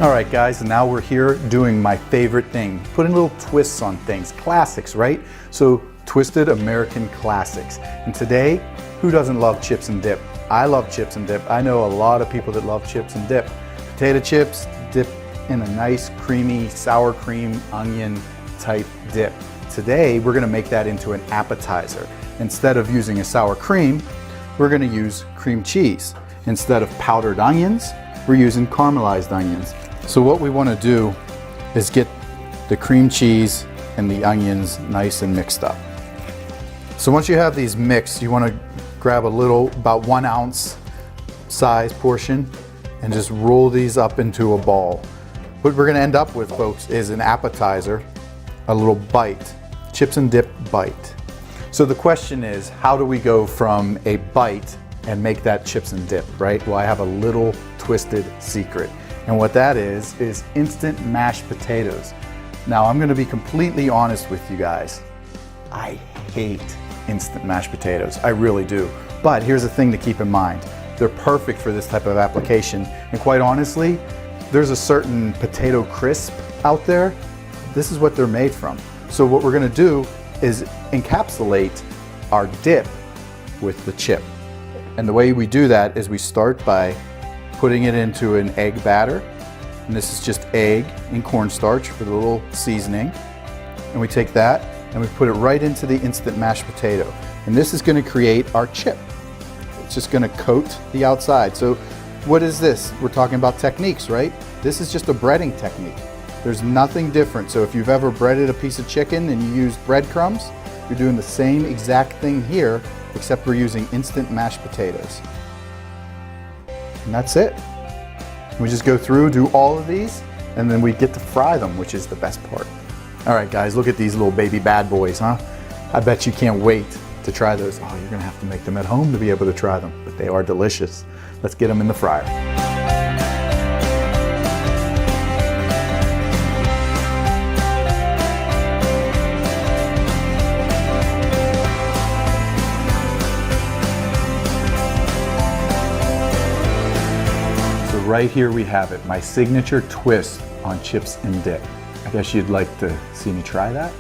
All right, guys, and now we're here doing my favorite thing, putting little twists on things, classics, right? So twisted American classics. And today, who doesn't love chips and dip? I love chips and dip. I know a lot of people that love chips and dip. Potato chips dipped in a nice creamy sour cream onion type dip. Today, we're gonna make that into an appetizer. Instead of using a sour cream, we're gonna use cream cheese. Instead of powdered onions, we're using caramelized onions. So what we want to do is get the cream cheese and the onions nice and mixed up. So once you have these mixed, you want to grab a little, about 1 ounce size portion, and just roll these up into a ball. What we're going to end up with, folks, is an appetizer, a little bite, chips and dip bite. So the question is, how do we go from a bite and make that chips and dip, right? Well, I have a little twisted secret. And what that is instant mashed potatoes. Now, I'm gonna be completely honest with you guys. I hate instant mashed potatoes, I really do. But here's the thing to keep in mind. They're perfect for this type of application. And quite honestly, there's a certain potato crisp out there. This is what they're made from. So what we're gonna do is encapsulate our dip with the chip. And the way we do that is we start by putting it into an egg batter. And this is just egg and cornstarch for the little seasoning. And we take that and we put it right into the instant mashed potato. And this is gonna create our chip. It's just gonna coat the outside. So what is this? We're talking about techniques, right? This is just a breading technique. There's nothing different. So if you've ever breaded a piece of chicken and you use breadcrumbs, you're doing the same exact thing here, except we're using instant mashed potatoes. And that's it. We just go through, do all of these, and then we get to fry them, which is the best part. All right, guys, look at these little baby bad boys, huh? I bet you can't wait to try those. Oh, you're gonna have to make them at home to be able to try them, but they are delicious. Let's get them in the fryer. Right here we have it, my signature twist on chips and dip. I guess you'd like to see me try that?